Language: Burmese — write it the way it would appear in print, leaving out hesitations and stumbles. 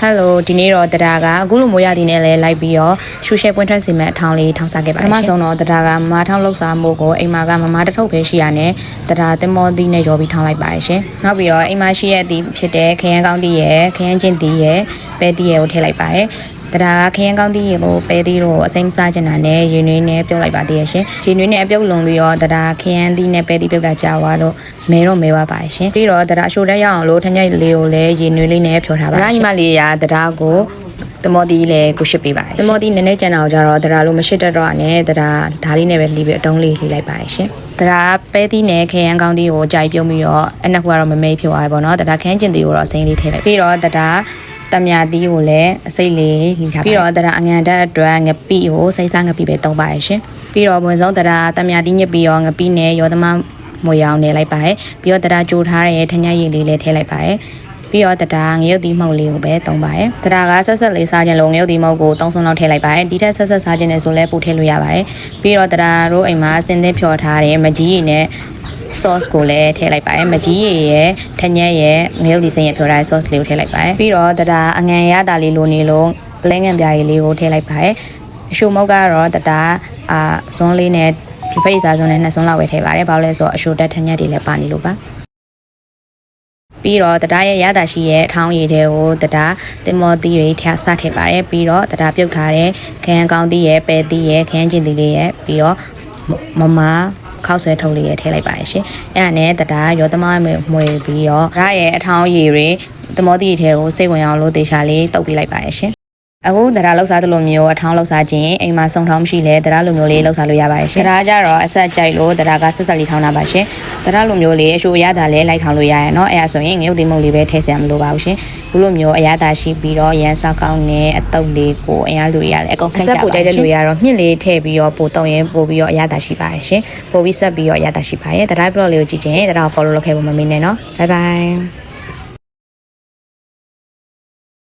Hello ဒီနေ့တော့တရားကအခုလိုမိုးရသည်နဲ့လည်းလိုက်ပြီးတော့ရှူရှယ်ပွင့်ထွက်စီမဲ့အထောင်လေးထောင်စားခဲ့ပါတယ်ပထမဆုံးတော့တရားကမမထောင်လောက်စားမှုကိုအိမ်မာကမမတစ်ထုပ်ပဲရှိရနဲ့တရားတင်မောသီးနဲ့ရောပြီးထောင်လိုက်ပါတယ်ရှင်နောက်ပြီးတော့အိမ်မရှိရဲ့အသီးဖြစ်တဲ့ခရမ်းကောင်းသီးရဲ့ခရမ်းချင်းသီးရဲ့ပဲသီးရဲ့ကိုထည့်လိုက်ပါတယ်တရားခရမ်းကောင်းသီးရေကိုပဲသီးတို့အစိမ်းစားချင်တာနဲ့ရေနွေးနဲ့ပြုတ်လိုက်ပါသေးရဲ့ရှင်ရေနွေးနဲ့အပြုတ်လုံပြီးတော့တရားခရမ်းသီးနဲ့ပဲသီးပြုတ်တာကြာသွားလို့မဲတော့မဲပါပါရှင်ပြီးတော့တရားအရှိုတက်ရအောင်လို့ထညိုက်လေးကိုလည်းရေနွေးလေးနဲ့ဖြောထားပါရှင်ညီမလေးရာတရားကိုတမော်တီလည်းကိုရှစ်ပေးပါတယ်တမော်တီနည်းနည်းကြံအောင်ကြတော့တရားလို့မရှိတတ်တော့နဲ့တရားဓာလေးနဲ့ပဲလှီးပြီးအတုံးလေးလှီးလိုက်ပါတယ်ရှင်တရားပဲသီးနဲ့ခရမ်းကောင်းသီးကိုကြိုက်ပြုံးပြီးတော့အနှစ်ခုကတော့မမဲဖြိုးသွားပြီပေါ့နော်တရားခရမ်းကျင်သီးကိုတော့အစိမ်းလေးထည့်လိုက်ပြီးတော့တရားတမယာတီးကိုလည်းအစိတ်လေးလှီးထားပြီးတော့တရားအငံတက်အတွက်ငပိကိုစိတ်စားငပိပဲသုံးပါရရှင်ပြီးတော့ဝင်ဆုံးတရားတမယာတီးညစ်ပြီးတော့ငပိနဲ့ရောသမမွေရောင်နေလိုက်ပါတယ်ပြီးတော့တရားကြိုထားတဲ့ထညက်ရည်လေးလည်းထည့်လိုက်ပါတယ်ပြီးတော့တရားငရုတ်သီးမှုန့်လေးကိုပဲသုံးပါတယ်တရားကဆက်ဆက်လေးစားခြင်းလို့ငရုတ်သီးမှုန့်ကို3ဆုံးလောက်ထည့်လိုက်ပါတယ်ဒီထက်ဆက်ဆက်စားခြင်းနဲ့ဆိုလဲပို့ထည့်လို့ရပါတယ်ပြီးတော့တရားတို့အိမ်မှာအစင်သင်းဖြော်ထားတဲ့မကြီးရည်နဲ့sauce ကိုလည်းထည့်လိုက်ပါတယ်မကြီးရည်ရဲ့ထညက်ရဲ့ငရုတ်သီးစိမ်းရဲ့ဖြော်ထားတဲ့ sauce လေးကိုထည့်လိုက်ပါတယ်ပြီးတော့တရားအငံရတာလေးလိုနေလို့လဲငံပြားရည်လေးကိုထည့်လိုက်ပါတယ်အရှုံမုတ်ကတော့တရားဇွန်းလေးနဲ့ဒီဖိတ်စားဇွန်းနဲ့2စွန်းလောက်ပဲထည့်ပါတယ်ဘာလို့လဲဆိုတော့အရှုတက်ထညက်တွေလည်းပါနေလို့ပါပြီးတော့တရားရဲ့ရတာရှိရဲ့အထောင်းရည်တွေကိုတရားတင်မောသီးတွေထပ်စထည့်ပါတယ်ပြီးတော့တရားပြုတ်ထားတဲ့ခရမ်းကောင်းသီးရဲ့ပဲသီးရဲ့ခရမ်းကျင်သီးလေးရဲ့ပြီးတော့မခောက်ဆွဲထုတ်လေးရဲ့ထည့်လိုက်ပါရရှင်အဲ့ဒါနဲ့တရားရောသမမွေပြီးတော့တရားရဲ့အထောင်းရည်တွေတင်မောသီးတွေထဲကိုစိတ်ဝင်အောင်လို့တေချာလေးတုပ်ပြလိုက်ပါရရှင်အခုတရားလောက်စားသလိုမျိုးအထောင်းလောက်စားခြင်းအိမ်မှာစုံထောင်းမရှိလဲတရားလိုမျိုးလေးလောက်စားလို့ရပါတယ်ရှင်တရားကြတော့အဆက်ကြိုက်လို့တရားကဆက်ဆက်လေးထောင်းတာပါရှင်တရားလိုမျိုးလေးအရှိုရတာလဲလိုက်ထောင်းလို့ရရဲ့เนาะအဲ့ဒါဆိုရင်ငရုတ်သီးမုန့်လေးပဲထည့်စရာမလိုပါဘူးရှင်ခုလိုမျိုးအရသာရှိပြီးတော့ရန်စားကောင်းတဲ့အတုပ်လေးကိုအရင်လူရလဲအကုန်ခက်ကြပါဘူးအဆက်ပို့တဲ့လူရတော့မြင့်လေးထည့်ပြီးတော့ပို့တော့ရင်ပို့ပြီးတော့အရသာရှိပါတယ်ရှင်ပို့ပြီးဆက်ပြီးတော့အရသာရှိပါရဲ့တရား blog လေးကိုကြည့်ခြင်းတရား follow လုပ်ခဲ့ဖို့မမေ့နဲ့เนาะ bye bye